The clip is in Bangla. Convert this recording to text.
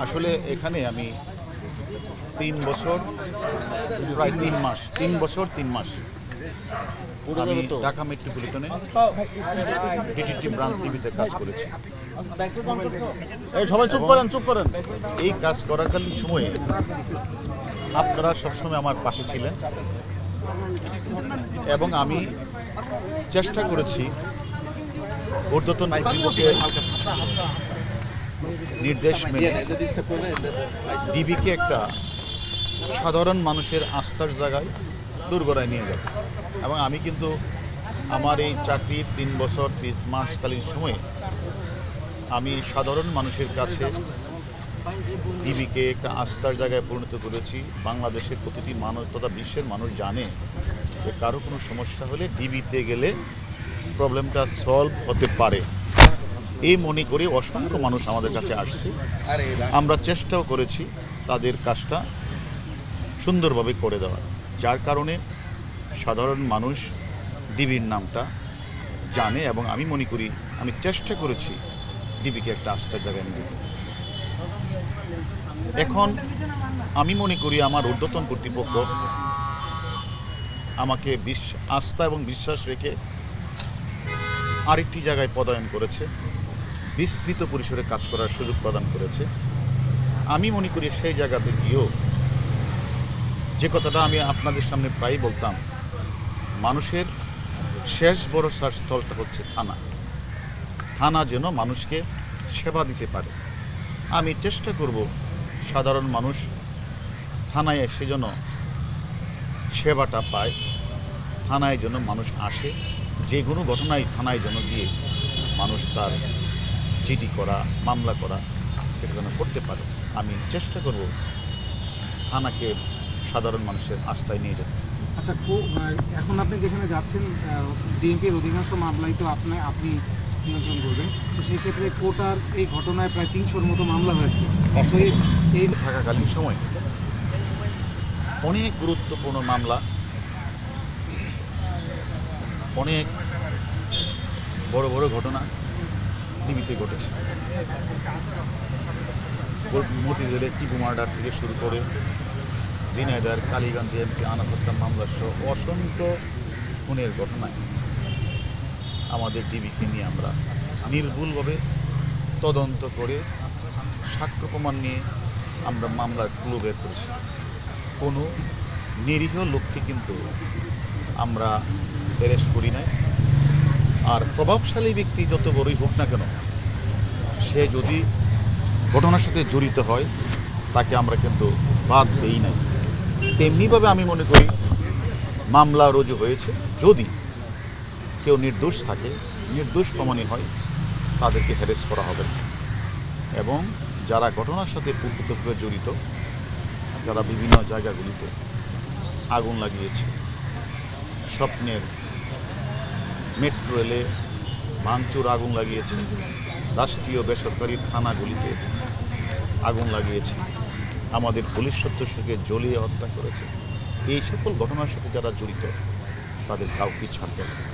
আসলে এখানে আমি 3 বছর প্রায় 3 বছর 3 মাস আমি ঢাকা মেট্রোপলিটনে ডিটিটি ব্রাঞ্চ টিভিতে কাজ করেছি। সবাই চুপ করেন। এই কাজ করাকালীন সময়ে আপনারা সবসময় আমার পাশে ছিলেন এবং আমি চেষ্টা করেছি ঊর্ধ্বতন কর্তৃপক্ষের নির্দেশ মেনে ডিবিকে একটা সাধারণ মানুষের আস্থার জায়গায় দোরগোড়ায় নিয়ে যাব। এবং আমি কিন্তু আমার এই চাকরির 3 বছর 3 মাসকালীন সময়ে আমি সাধারণ মানুষের কাছে ডিবিকে একটা আস্থার জায়গায় পরিণত করেছি। বাংলাদেশের প্রতিটি মানুষ তথা বিশ্বের মানুষ জানে যে কারো কোনো সমস্যা হলে ডিবিতে গেলে প্রবলেমটা সলভ হতে পারে। এই মনে করে অসংখ্য মানুষ আমাদের কাছে আসছে। আমরা চেষ্টাও করেছি তাদের কাজটা সুন্দরভাবে করে দেওয়ার, যার কারণে সাধারণ মানুষ ডিবির নামটা জানে এবং আমি মনে করি আমি চেষ্টা করেছি ডিবিকে একটা আস্থার জায়গায় নিয়ে যেতে। এখন আমি মনে করি আমার ঊর্ধ্বতন কর্তৃপক্ষ আমাকে আস্থা এবং বিশ্বাস রেখে আরেকটি জায়গায় পদায়ন করেছে, বিস্তৃত পরিসরে কাজ করার সুযোগ প্রদান করেছে। আমি মনে করি সেই জায়গাতে গিয়েও যে কথাটা আমি আপনাদের সামনে প্রায়ই বলতাম, মানুষের শেষ ভরসার স্থলটা হচ্ছে থানা যেন মানুষকে সেবা দিতে পারে। আমি চেষ্টা করব সাধারণ মানুষ থানায় এসে যেন সেবাটা পায়, থানায় যেন মানুষ আসে, যে কোনো ঘটনায় থানায় যেন গিয়ে মানুষ তার জিডি করা, মামলা করা এটা যেন করতে পারে। আমি চেষ্টা করব থানাকে সাধারণ মানুষের আস্থায় নিয়ে যেতে। আচ্ছা, এখন আপনি যেখানে যাচ্ছেন ডিএমপির অধিকাংশ মামলাই তো আপনি নিয়ন্ত্রণ করবেন, তো সেই ক্ষেত্রে কোটার এই ঘটনায় প্রায় 300-র মতো মামলা হয়েছে। এই থাকাকালীন সময় অনেক গুরুত্বপূর্ণ মামলা, অনেক বড় বড় ঘটনা ডিবিতে ঘটেছে। মতিঝিলের টিপু মার্ডার থেকে শুরু করে ঝিনাইদহের কালীগঞ্জে এমপি আনাস হত্যা মামলা সহ অসংখ্য খুনের ঘটনায় আমাদের ডিবিকে নিয়ে আমরা নির্ভুলভাবে তদন্ত করে সাক্ষ্য প্রমাণ নিয়ে আমরা মামলার ক্লু বের করেছি। কোনো নিরীহ লোককে কিন্তু আমরা অ্যারেস্ট করি নাই। আর প্রভাবশালী ব্যক্তি যত বড়ই হোক না কেন, সে যদি ঘটনার সাথে জড়িত হয় তাকে আমরা কিন্তু বাদ দেই নাই। তেমনিভাবে আমি মনে করি মামলা রুজু হয়েছে, যদি কেউ নির্দোষ থাকে, নির্দোষ প্রমাণিত হয়, তাদেরকে হ্যারেস করা হবে না। এবং যারা ঘটনার সাথে প্রত্যক্ষভাবে জড়িত, যারা বিভিন্ন জায়গাগুলিতে আগুন লাগিয়েছে, স্বপ্নের মেট্রো রেলে ভাঙচুর আগুন লাগিয়েছে, রাষ্ট্রীয় বেসরকারি থানাগুলিতে আগুন লাগিয়েছে, আমাদের পুলিশ সদস্যকে জ্বলিয়ে হত্যা করেছে, এই সকল ঘটনার সাথে যারা জড়িত তাদের কাউকে ছাড়তে হবে।